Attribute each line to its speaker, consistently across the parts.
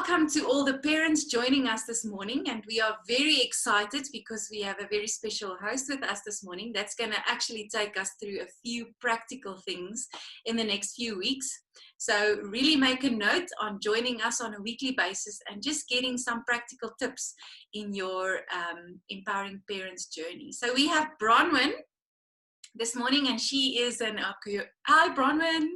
Speaker 1: welcome to all the parents joining us this morning, and we are very excited because we have a very special host with us this morning that's going to actually take us through a few practical things in the next few weeks. So really make a note on joining us on a weekly basis and just getting some practical tips in your empowering parents journey. So we have Bronwyn this morning, and she is hi Bronwyn.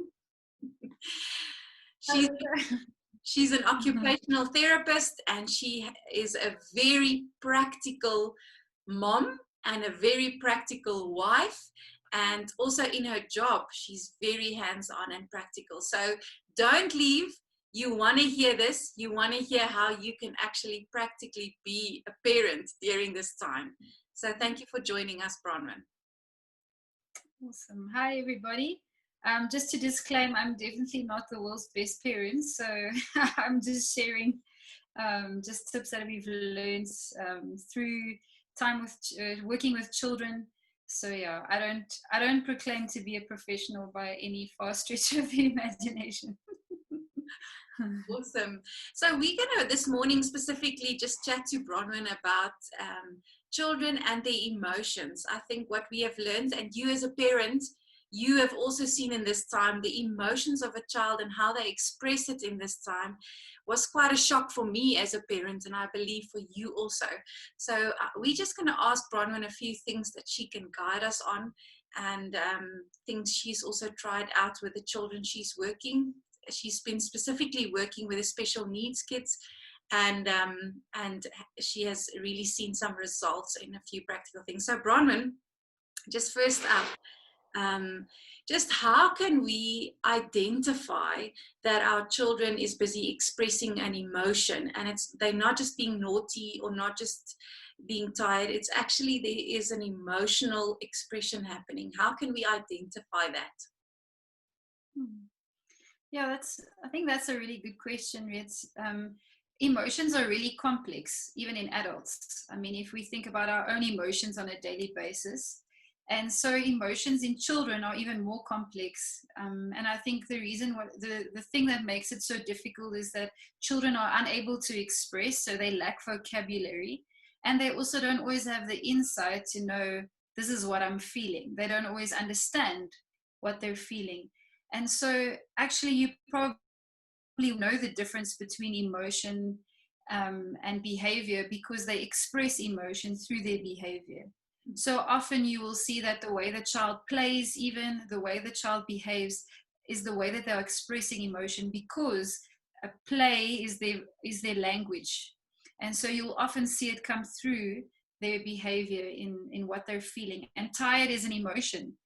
Speaker 1: She's an occupational therapist, and she is a very practical mom and a very practical wife. And also in her job, she's very hands-on and practical. So don't leave. You want to hear this. You want to hear how you can actually practically be a parent during this time. So thank you for joining us, Bronwyn.
Speaker 2: Awesome. Hi, everybody. Just to disclaim, I'm definitely not the world's best parent, so I'm just sharing just tips that we've learned through time with working with children. So yeah, I don't proclaim to be a professional by any far stretch of the imagination.
Speaker 1: Awesome. So we're going to this morning specifically just chat to Bronwyn about children and their emotions. I think what we have learned, and you as a parent, you have also seen in this time the emotions of a child and how they express it in this time was quite a shock for me as a parent, and I believe for you also. So we're just going to ask Bronwyn a few things that she can guide us on, and things she's also tried out with the children she's working. She's been specifically working with the special needs kids, and she has really seen some results in a few practical things. So Bronwyn, just first up, just how can we identify that our children is busy expressing an emotion, and they're not just being naughty or not just being tired, it's actually there is an emotional expression happening. How can we identify that?
Speaker 2: Yeah, I think that's a really good question, Rhett. Emotions are really complex, even in adults. I mean, if we think about our own emotions on a daily basis, and so emotions in children are even more complex. And I think the reason, the thing that makes it so difficult is that children are unable to express, so they lack vocabulary. And they also don't always have the insight to know, this is what I'm feeling. They don't always understand what they're feeling. And so actually you probably know the difference between emotion and behavior because they express emotion through their behavior. So often you will see that the way the child plays, even the way the child behaves, is the way that they're expressing emotion, because a play is their language. And so you'll often see it come through their behavior in what they're feeling. And tired is an emotion.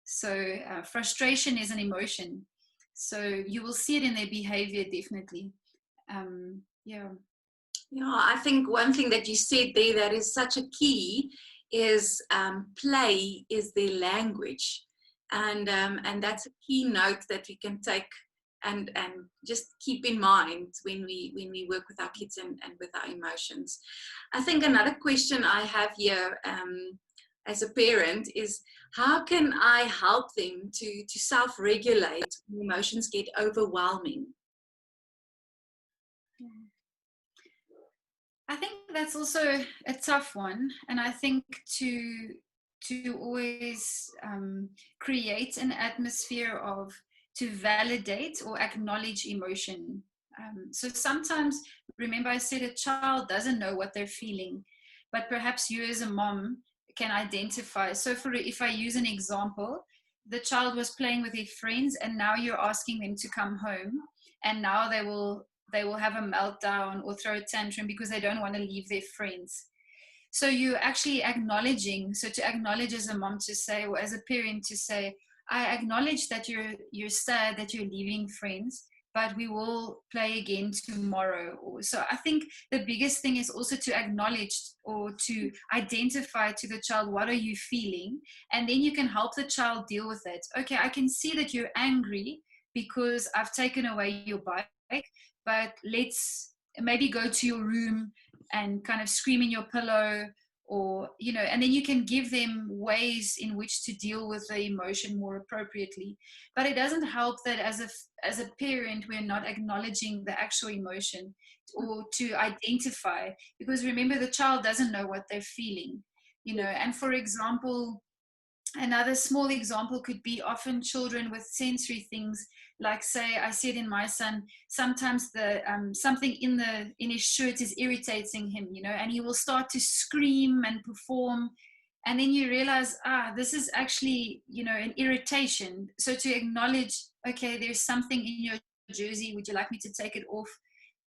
Speaker 2: So frustration is an emotion. So you will see it in their behavior, definitely. Yeah,
Speaker 1: I think one thing that you said there that is such a key is play is their language, and that's a key note that we can take and just keep in mind when we work with our kids and with our emotions. I think another question I have here as a parent is, how can I help them to self-regulate when emotions get overwhelming?
Speaker 2: I think that's also a tough one, and I think to always create an atmosphere to validate or acknowledge emotion. So sometimes, remember I said a child doesn't know what they're feeling, but perhaps you as a mom can identify. So if I use an example, the child was playing with their friends, and now you're asking them to come home, and now they will have a meltdown or throw a tantrum because they don't want to leave their friends. So you're actually acknowledging. So to acknowledge as a mom, to say, or as a parent to say, I acknowledge that you're sad that you're leaving friends, but we will play again tomorrow. So I think the biggest thing is also to acknowledge or to identify to the child, what are you feeling? And then you can help the child deal with it. Okay, I can see that you're angry because I've taken away your bike, but let's maybe go to your room and kind of scream in your pillow, or and then you can give them ways in which to deal with the emotion more appropriately. But it doesn't help that as a parent we're not acknowledging the actual emotion or to identify, because remember, the child doesn't know what they're feeling. And for example, another small example could be often children with sensory things, like, say, I see it in my son, sometimes the something in his shirt is irritating him, and he will start to scream and perform, and then you realize, this is actually an irritation. So to acknowledge, okay, there's something in your jersey, would you like me to take it off?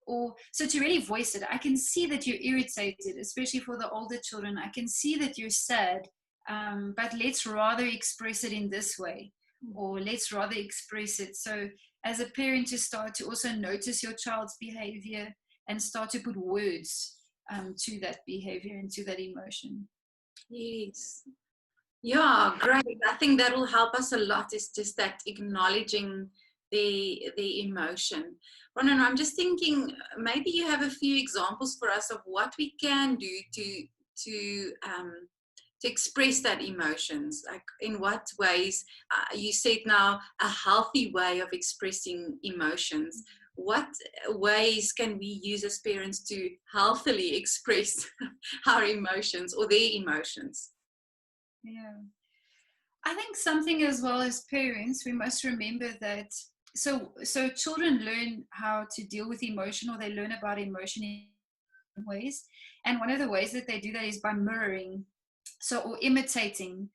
Speaker 2: Or so to really voice it, I can see that you're irritated, especially for the older children. I can see that you're sad, but let's rather express it in this way, or let's rather express it. So as a parent, to start to also notice your child's behavior and start to put words to that behavior and to that emotion.
Speaker 1: Yes. Yeah, great. I think that will help us a lot, is just that acknowledging the emotion. Ronan, I'm just thinking, maybe you have a few examples for us of what we can do to express that emotions. Like, in what ways? You said now a healthy way of expressing emotions. What ways can we use as parents to healthily express our emotions or their emotions?
Speaker 2: Yeah. I think something as well, as parents, we must remember that so children learn how to deal with emotion, or they learn about emotion in ways. And one of the ways that they do that is by mirroring, or imitating.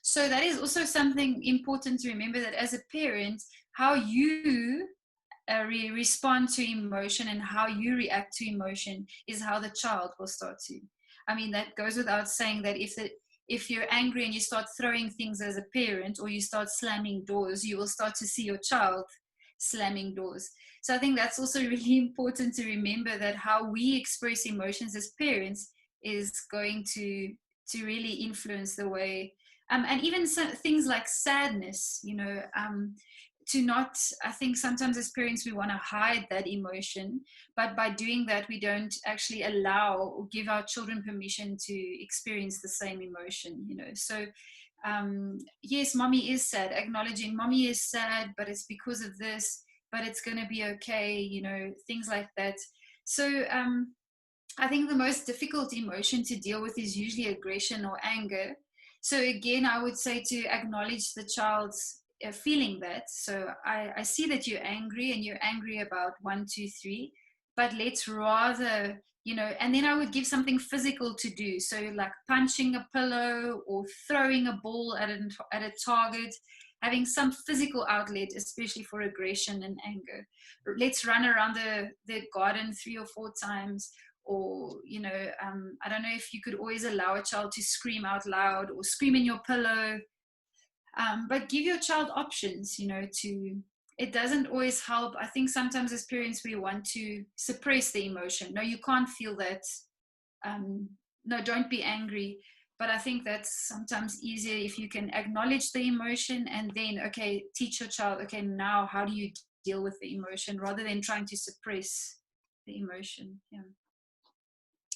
Speaker 2: So that is also something important to remember, that as a parent, how you respond to emotion and how you react to emotion is how the child will start to. I mean, that goes without saying, that if you're angry and you start throwing things as a parent, or you start slamming doors, you will start to see your child slamming doors. So I think that's also really important to remember, that how we express emotions as parents is going to really influence the way, and even things like sadness, to not, I think sometimes as parents we want to hide that emotion, but by doing that we don't actually allow or give our children permission to experience the same emotion. So yes, mommy is sad, acknowledging mommy is sad, but it's because of this, but it's going to be okay, things like that. So I think the most difficult emotion to deal with is usually aggression or anger. So again, I would say to acknowledge the child's feeling that. So I see that you're angry, and you're angry about 1, 2, 3, but let's rather, and then I would give something physical to do. So like punching a pillow or throwing a ball at a target, having some physical outlet, especially for aggression and anger. Let's run around the garden 3 or 4 times. Or I don't know if you could always allow a child to scream out loud or scream in your pillow, but give your child options. It doesn't always help. I think sometimes as parents we want to suppress the emotion. No, you can't feel that. No, don't be angry. But I think that's sometimes easier if you can acknowledge the emotion, and then, okay, teach your child, okay, now how do you deal with the emotion, rather than trying to suppress the emotion.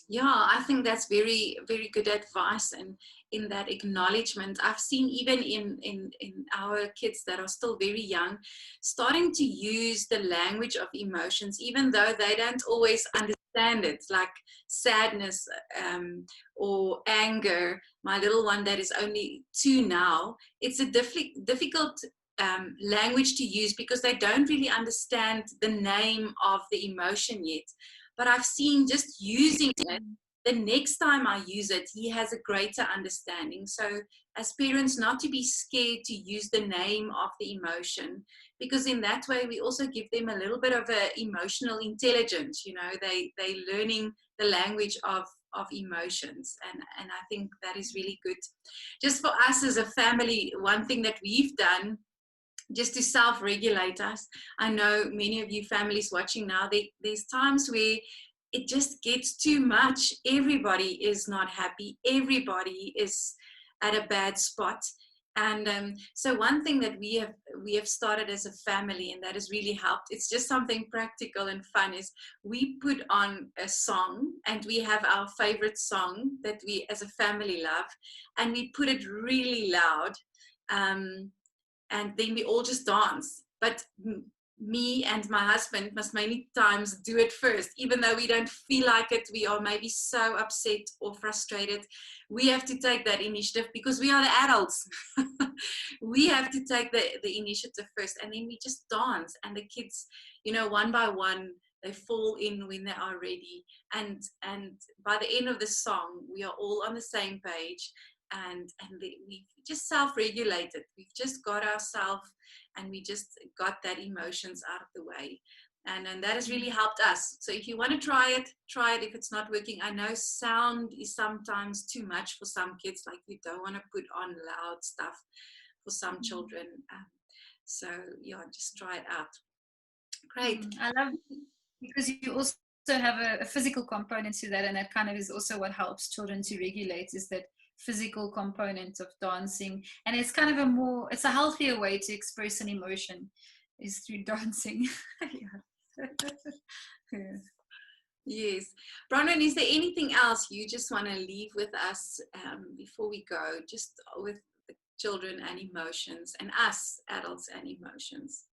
Speaker 1: Yeah, I think that's very, very good advice. And in that acknowledgement, I've seen even in our kids that are still very young, starting to use the language of emotions, even though they don't always understand it, like sadness or anger. My little one that is only 2 now, it's a difficult language to use, because they don't really understand the name of the emotion yet. But I've seen just using it, the next time I use it, he has a greater understanding. So as parents, not to be scared to use the name of the emotion, because in that way we also give them a little bit of a emotional intelligence. They learning the language of emotions, and I think that is really good. Just for us as a family, one thing that we've done just to self-regulate us. I know many of you families watching now, there's times where it just gets too much. Everybody is not happy. Everybody is at a bad spot. And so one thing that we have started as a family, and that has really helped, it's just something practical and fun, is we put on a song, and we have our favorite song that we as a family love, and we put it really loud, and then we all just dance. But me and my husband must many times do it first, even though we don't feel like it. We are maybe so upset or frustrated. We have to take that initiative because we are the adults. We have to take the initiative first, and then we just dance. And the kids, one by one, they fall in when they are ready. And by the end of the song, we are all on the same page. And we've just self-regulated. We've just got ourselves, and we just got that emotions out of the way. And that has really helped us. So if you want to try it if it's not working. I know sound is sometimes too much for some kids, like you don't want to put on loud stuff for some children. So yeah, just try it out. Great.
Speaker 2: I love, because you also have a physical component to that, and that kind of is also what helps children to regulate, is that physical component of dancing. And it's kind of it's a healthier way to express an emotion, is through dancing. Yeah.
Speaker 1: Yes. Bronwyn, is there anything else you just want to leave with us before we go, just with the children and emotions, and us adults and emotions?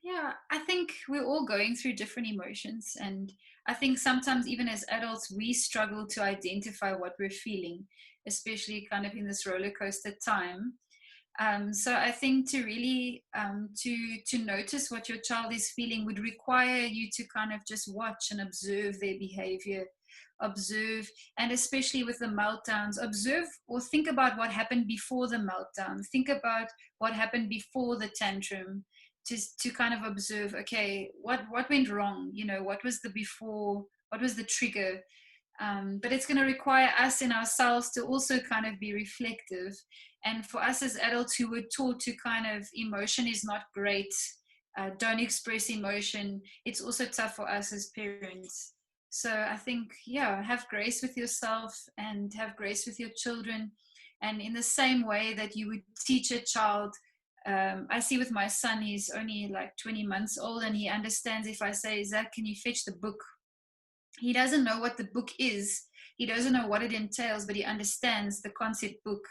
Speaker 2: Yeah, I think we're all going through different emotions, and I think sometimes even as adults we struggle to identify what we're feeling, especially kind of in this roller coaster time. So I think to really to notice what your child is feeling would require you to kind of just watch and observe their behavior, observe, and especially with the meltdowns, observe or think about what happened before the meltdown. Think about what happened before the tantrum, just to kind of observe, okay, what went wrong? What was the before? What was the trigger? But it's going to require us in ourselves to also kind of be reflective. And for us as adults who were taught to kind of, emotion is not great, don't express emotion, it's also tough for us as parents. So I think, yeah, have grace with yourself and have grace with your children. And in the same way that you would teach a child, I see with my son, he's only like 20 months old, and he understands if I say, Zach, can you fetch the book? He doesn't know what the book is. He doesn't know what it entails, but he understands the concept book.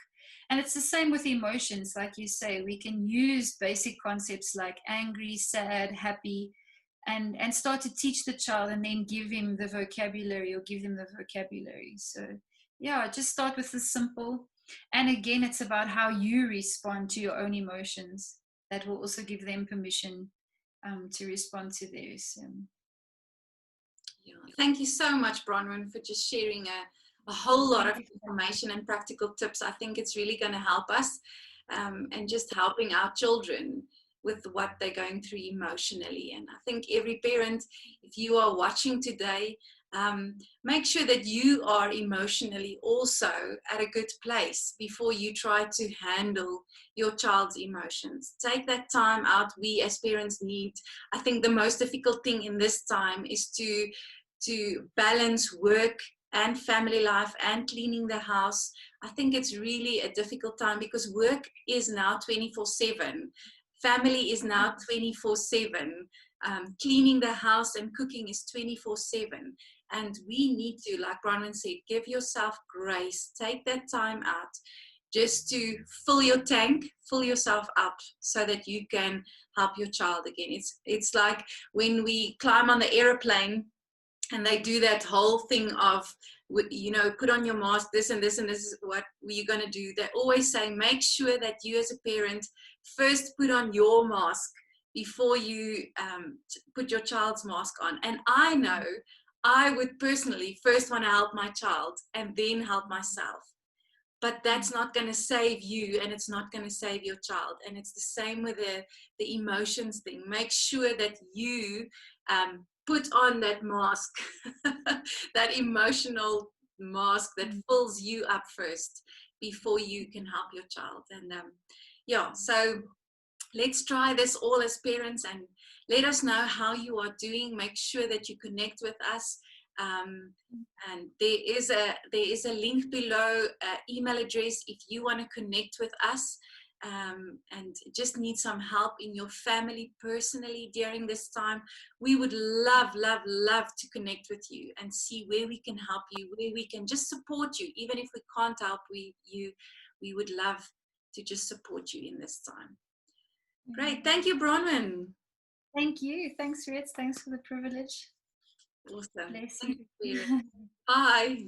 Speaker 2: And it's the same with emotions. Like you say, we can use basic concepts like angry, sad, happy, and start to teach the child, and then give him the vocabulary, or give them the vocabulary. So yeah, just start with the simple. And again, it's about how you respond to your own emotions. That will also give them permission to respond to theirs.
Speaker 1: Yeah. Thank you so much, Bronwyn, for just sharing a whole lot of information and practical tips. I think it's really going to help us, and just helping our children with what they're going through emotionally. And I think every parent, if you are watching today, make sure that you are emotionally also at a good place before you try to handle your child's emotions. Take that time out. We as parents need, I think the most difficult thing in this time is to balance work and family life and cleaning the house. I think it's really a difficult time because work is now 24/7. Family is now 24/7. Cleaning the house and cooking is 24/7. And we need to, like Bronwyn said, give yourself grace. Take that time out just to fill your tank, fill yourself up so that you can help your child again. It's like when we climb on the airplane and they do that whole thing of, put on your mask, this and this and this is what you're going to do. They always say, make sure that you as a parent first put on your mask before you put your child's mask on. And I know I would personally first want to help my child and then help myself. But that's not going to save you, and it's not going to save your child. And it's the same with the emotions thing. Make sure that you put on that mask, that emotional mask that fills you up first before you can help your child. And yeah, so let's try this all as parents, and let us know how you are doing. Make sure that you connect with us. And there is a link below, email address if you want to connect with us, and just need some help in your family personally during this time. We would love to connect with you and see where we can help you, where we can just support you. Even if we can't help you, we would love to just support you in this time. Great. Thank you, Bronwyn.
Speaker 2: Thank you. Thanks, Ritz. Thanks for the privilege.
Speaker 1: Awesome.
Speaker 2: Bless
Speaker 1: Thank
Speaker 2: you.
Speaker 1: you. Bye.